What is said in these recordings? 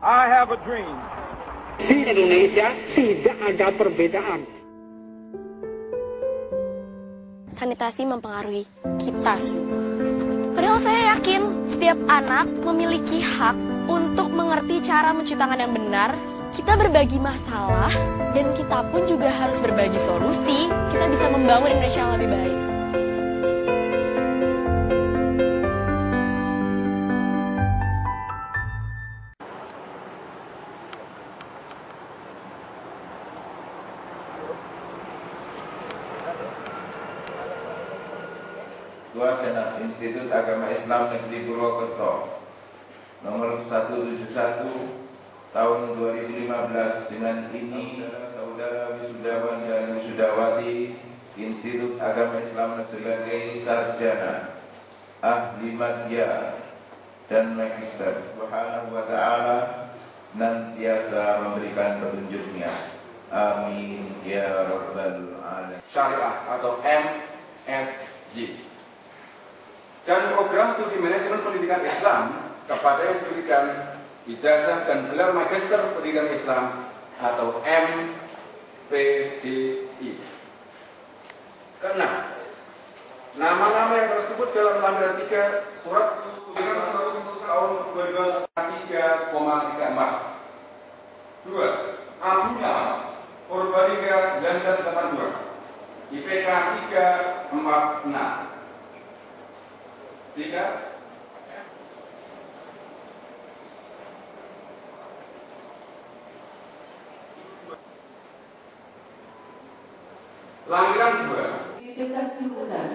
I have a dream. Di Indonesia tidak ada perbedaan. Sanitasi mempengaruhi kita semua. Padahal saya yakin setiap anak memiliki hak untuk mengerti cara mencuci tangan yang benar. Kita berbagi masalah dan kita pun juga harus berbagi solusi. Kita bisa membangun Indonesia yang lebih baik. Ketua Senat Institut Agama Islam Negeri Purwokerto nomor 171 tahun 2015 dengan ini saudara wisudawan dan wisudawati Institut Agama Islam sebagai sarjana, ahli madya dan magister subhanahu wa ta'ala senantiasa memberikan petunjuknya. Amin ya rabbal alamin. Syariah atau MSG dan program studi manajemen pendidikan Islam kepada yang diberikan ijazah dan gelar magister pendidikan Islam atau MPDI. Keenam, nama-nama yang tersebut dalam lampiran 3 surat dengan tahun 2023,34. 2. Abu Nas Purbalingga 1982, IPK 346. 3. Lampiran 2. Identitas jurusan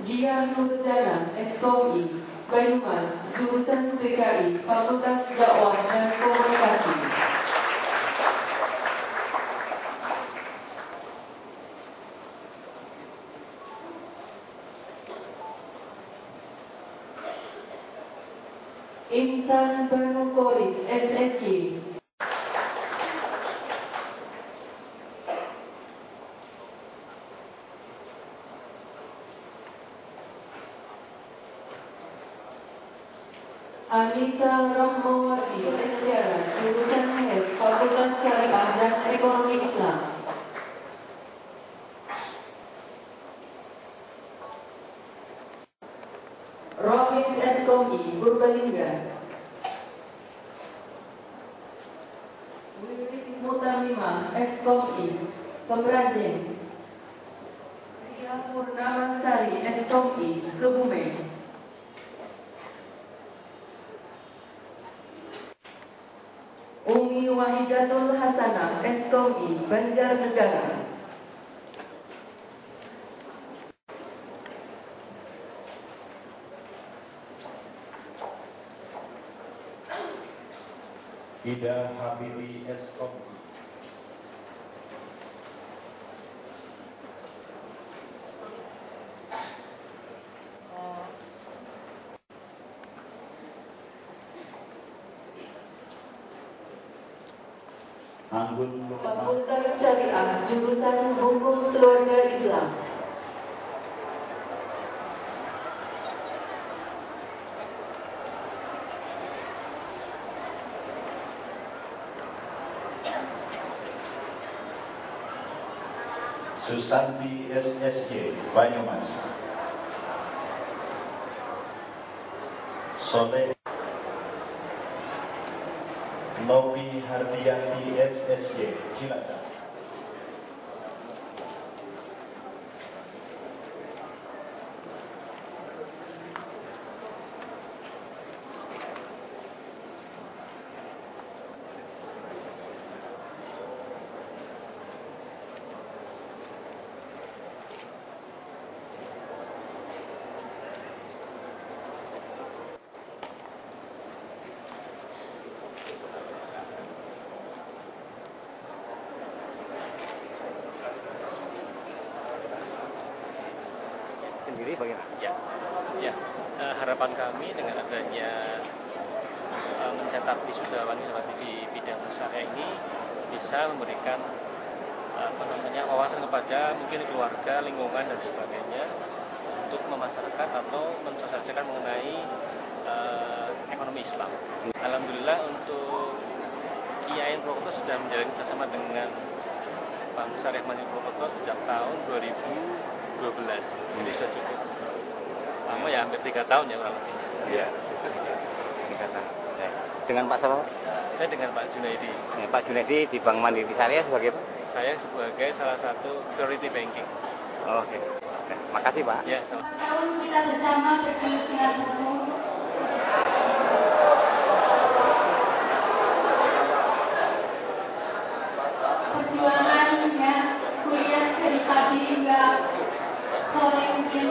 Dia Nurjana SKOI Banyumas, jurusan PKI Fakultas Dakwah dan Komunikasi. Insan Bernukori SSI. Anissa Rahmawati Estiara, jurusan HES Fakultas Syariah dan Ekonomi Islam. Rohis SKOI Purbalingga. Wiwit Mutamimah SKOI Pemranjing. Ria Purnamansari SKOI Kebumen. Umi Wahidatul Hasanah SKOI Banjarnegara. Ida Habibi SKOI. Anggun Fakultas Syariah, jurusan Hukum Keluarga Islam. Susanti SSY Banyumas. Soleh Novi Hardianti SSY Cilacap. Sendiri bagaimana? Harapan kami dengan adanya mencetak wisudawan di bidang syariah ini bisa memberikan wawasan kepada mungkin keluarga, lingkungan dan sebagainya untuk memasarkan atau mensosialisasikan mengenai ekonomi Islam. Alhamdulillah untuk IAIN Purwokerto sudah menjalin kerjasama dengan Bank Syariah Mandiri Purwokerto sejak tahun 2012. Jadi sudah cukup lama ya, hampir 3 tahun ya kurang lebih. Iya, 3 tahun. Ya. Dengan Pak siapa? Saya dengan Pak Junaidi. Ya, Pak Junaidi di Bank Mandiri Syariah sebagai apa? Saya sebagai salah satu priority banking. Oke. Oke. Makasih Pak. Ya, sama. Tahun kita bersama bergelut dengan buku. Perjuangannya kuliah dari pagi hingga sore mungkin.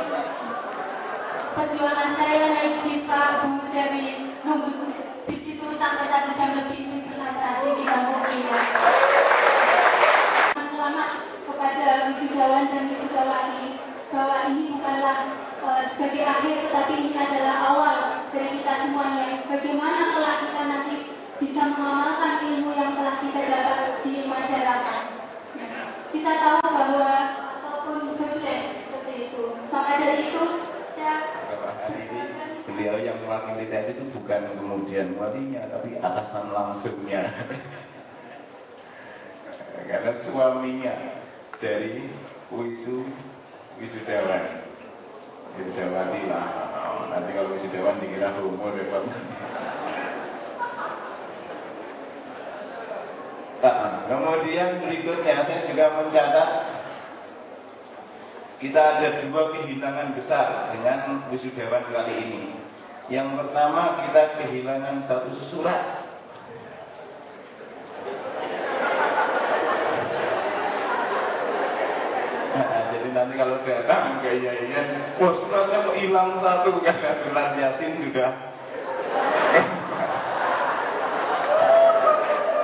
Perjuangan saya naik bis Pak Bu dari nunggu bis itu sampai 1 jam lebih untuk berprestasi di bangku kuliah. Selamat kepada wisudawan dan wisudawati bahwa ini bukanlah sebagai akhir, tetapi ini adalah awal dari kita semuanya. Bagaimana kelak kita nanti bisa mengamalkan ilmu yang telah kita dapat di masyarakat. Kita tahu bahwa apapun privilege seperti itu. Maka dari itu, Hari ini beliau yang mewakili tadi itu bukan kemudian walinya, tapi atasan langsungnya. Karena suaminya dari wisudawan. Wisudawati lah. Nanti kalau wisudawan dikira homo repot. Kemudian berikutnya saya juga mencatat kita ada 2 kehilangan besar dengan wisudawan kali ini. Yang pertama, kita kehilangan 1 surat. Jadi nanti kalau datang ke IAIN, suratnya kok hilang 1 karena surat Yasin sudah.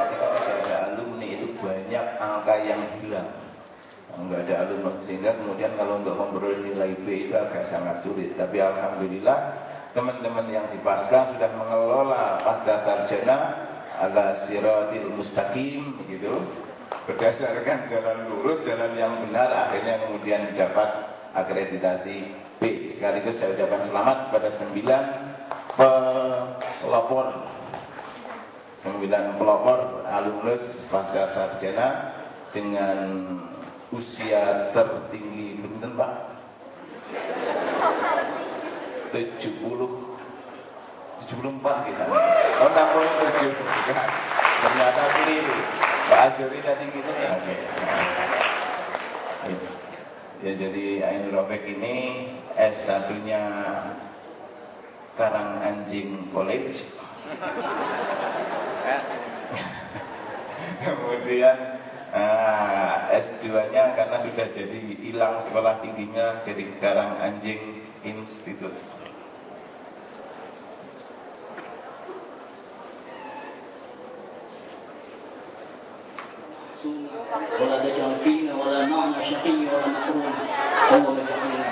Ketika masih ada alumni itu banyak angka yang hilang. Nggak ada alumni, sehingga kemudian kalau untuk memperoleh nilai B itu agak sangat sulit. Tapi alhamdulillah teman-teman yang di Pasca sudah mengelola pasca sarjana ala siratil mustaqim begitu, berdasarkan jalan lurus, jalan yang benar, akhirnya kemudian dapat akreditasi B. Sekaligus saya ucapkan selamat pada 9 pelopor alumnus pasca sarjana dengan usia tertinggi bener Pak 74 kita. Oh 67 bukan. Ternyata keliru. Pak Asdori tadi gitu ya. Oke. Ya jadi Ainul Rafiq ini S1-nya Karanganjing College. Kemudian S2-nya karena sudah jadi hilang sekolah tingginya jadi Karanganjing Institute. ولا تجعل فينا ولا معنا شقي ولا محروم هو بفضلنا.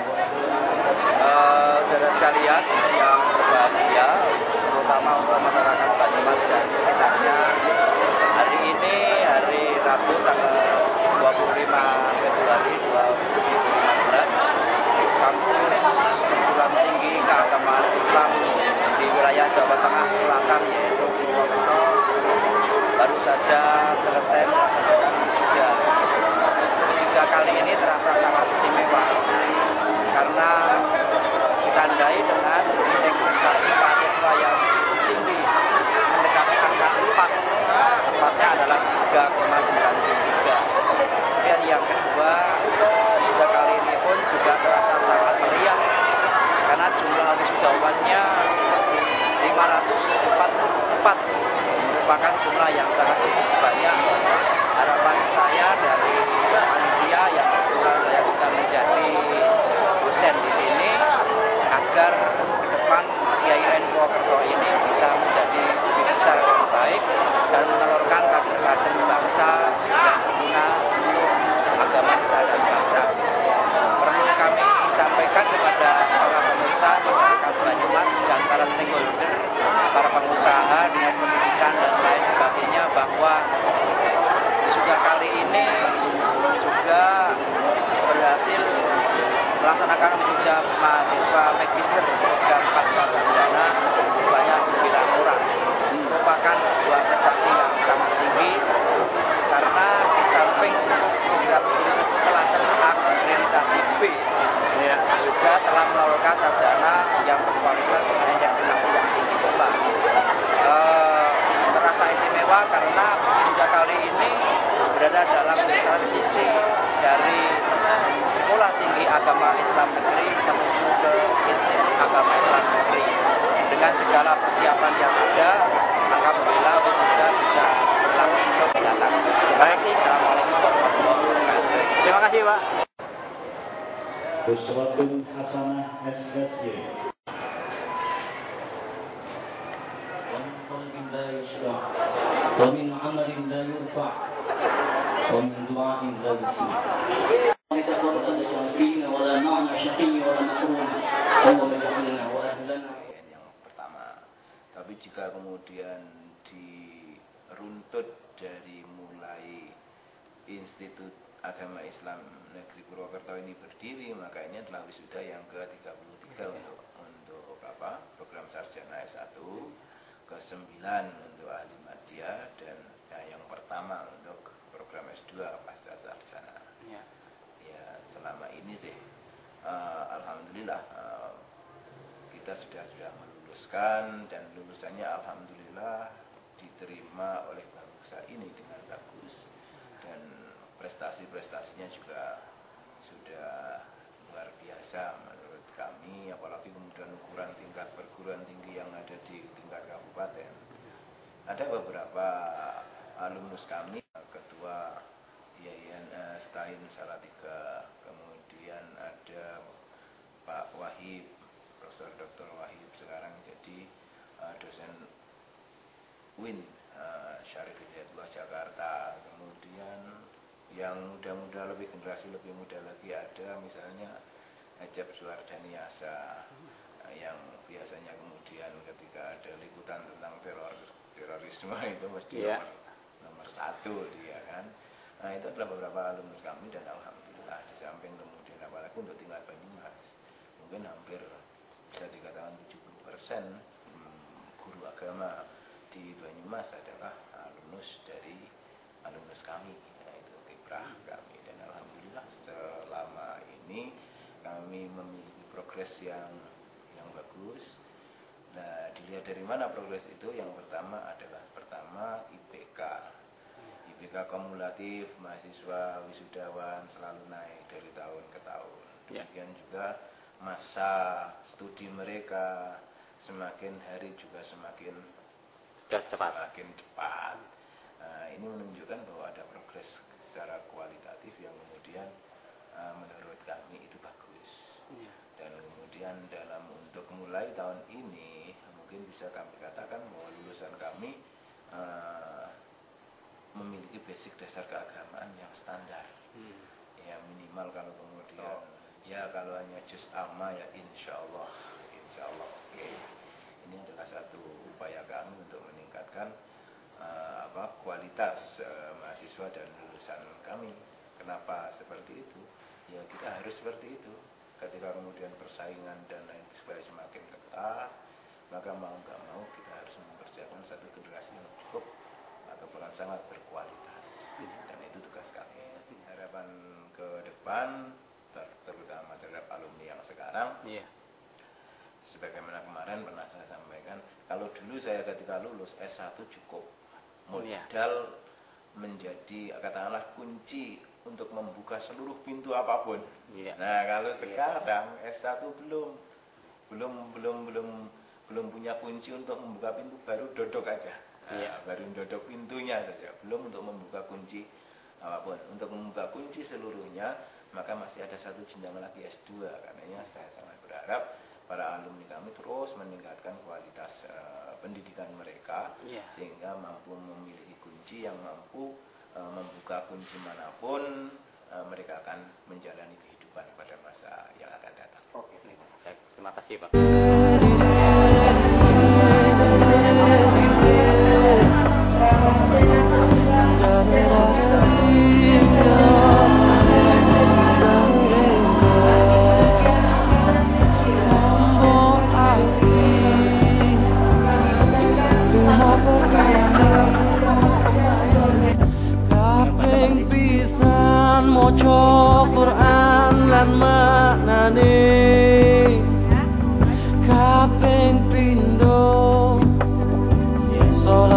Saudara sekalian yang berbahagia, terutama untuk masyarakat Banyumas dan sekitarnya, hari ini hari Rabu tanggal 25 Februari 2015, kampus perguruan tinggi keagamaan Islam di wilayah Jawa Tengah Selatan yaitu Purwokerto baru saja selesai melaksanakan wisuda. Wisuda kali ini terasa sangat istimewa karena ditandai dengan indeks prestasi mahasiswa yang tinggi mendekati angka 4, tepatnya adalah 3,93. Kemudian yang kedua, wisuda kali ini pun juga terasa sangat meriah karena jumlah wisudawannya 544, merupakan jumlah yang sangat cukup banyak. Harapan saya dari panitia yang kebetulan saya juga menjadi dosen di sini agar ke depan IAIN Purwokerto ini bisa menjadi lebih besar dan baik dan menelurkan kader-kader bangsa yang berguna untuk agama dan bangsa. Perlu kami sampaikan kepada para pemirsa masyarakat Banyumas dan para stakeholder, para pengusaha, dinas pendidikan dan lain sebagainya bahwa wisuda kali ini juga berhasil melaksanakan wisuda mahasiswa magister program pasca sarjana sebanyak 9 orang. Merupakan sebuah prestasi yang sangat tinggi karena di samping program studi tersebut telah terakreditasi B, juga telah melakukan sarjana yang berkualitas dengan integritas yang tinggi pula. Terasa istimewa karena wisuda kali ini berada dalam transisi dari Sekolah Tinggi Agama Islam Negeri menuju ke Institut Agama Islam Negeri. Dengan segala persiapan yang ada, alhamdulillah wisuda bisa berlangsung mendatang. Terima kasih. Assalamualaikum warahmatullahi wabarakatuh. Terima kasih, Pak. Uswatun Hasanah SSY. ومن عمل لا يرفع ومن دعاء لا يسمع لتقرأ فينا ولا معنى شقي ولا محروم هو مجعلنا وأهلنا. Yang pertama, tapi jika kemudian diruntut dari mulai Institut Agama Islam Negeri Purwokerto ini berdiri, maka ini adalah wisuda yang ke-33 untuk program sarjana S1, ke-9 untuk ahli madya, dan yang pertama untuk program S2 pasca sarjana. Ya, selama ini sih alhamdulillah kita sudah meluluskan, dan lulusannya alhamdulillah diterima oleh bangsa ini dengan bagus, dan prestasinya juga sudah luar biasa menurut kami, apalagi kemudian ukuran tingkat perguruan tinggi yang ada di tingkat kabupaten. Ada beberapa alumnus kami, Ketua Yayan Stain Salatiga, kemudian ada Pak Wahib, Profesor Dr. Wahib, sekarang jadi dosen UIN Syarif Hidayatullah Jakarta. Kemudian yang muda-muda, generasi lebih muda lagi ada misalnya Ajab Suardaniasa, yang biasanya kemudian ketika ada liputan tentang terorisme itu mesti nomor 1 dia kan. Nah, itu adalah beberapa alumnus kami, dan alhamdulillah di samping kemudian apalagi untuk tingkat Banyumas mungkin hampir bisa dikatakan 70% guru agama di Banyumas adalah alumnus dari alumnus kami, yaitu kiprah kami. Dan alhamdulillah selama ini kami memiliki progres yang bagus. Nah, dilihat dari mana progres itu? Yang pertama adalah IPK kumulatif mahasiswa wisudawan selalu naik dari tahun ke tahun. Demikian juga masa studi mereka semakin hari juga semakin cepat. Nah, ini menunjukkan bahwa ada progres secara kualitatif yang kemudian menurut kami itu bagus. Dan kemudian untuk mulai tahun ini mungkin bisa kami katakan bahwa lulusan kami memiliki basic dasar keagamaan yang standar. Ya minimal kalau kemudian kalau hanya juz amma ya insya Allah oke. Ini adalah satu upaya kami untuk meningkatkan kualitas mahasiswa dan lulusan kami. Kenapa seperti itu? Ya kita harus seperti itu. Ketika kemudian persaingan dan lain supaya semakin ketat, maka mau nggak mau kita harus mempersiapkan satu generasi yang cukup atau bahkan sangat berkualitas. Dan itu tugas kami. Harapan ke depan terutama terhadap alumni yang sekarang, sebagaimana kemarin pernah saya sampaikan, kalau dulu saya ketika lulus S1 cukup modal menjadi katakanlah kunci untuk membuka seluruh pintu apapun. Nah, kalau sekarang S1 belum punya kunci untuk membuka pintu, baru dodok aja. Baru dodok pintunya saja, belum untuk membuka kunci apapun. Untuk membuka kunci seluruhnya, maka masih ada satu jenjang lagi S2. Karenanya saya sangat berharap para alumni kami terus meningkatkan kualitas pendidikan mereka, sehingga mampu memiliki kunci yang mampu membuka kunci manapun, mereka akan menjalani kehidupan pada masa yang akan datang. Oke, terima kasih Pak.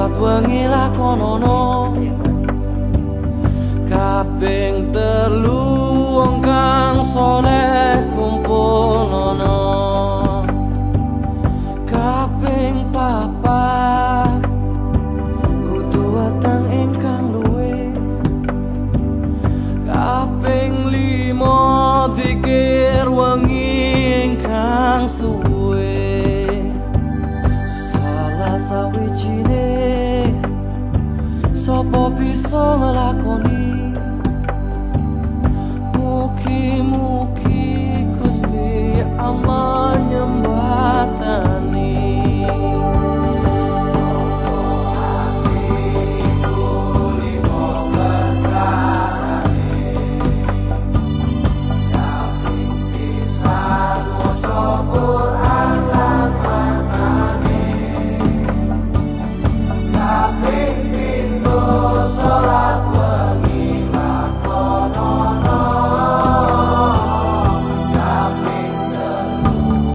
Salat wengi lakonono kaping telu wong kang saleh kumpulono kaping papat kudu weteng ingkang luwih kaping limo zikir wengi ingkang suwe salah sawijine sapa bisa nglakoni mugi-mugi Gusti Allah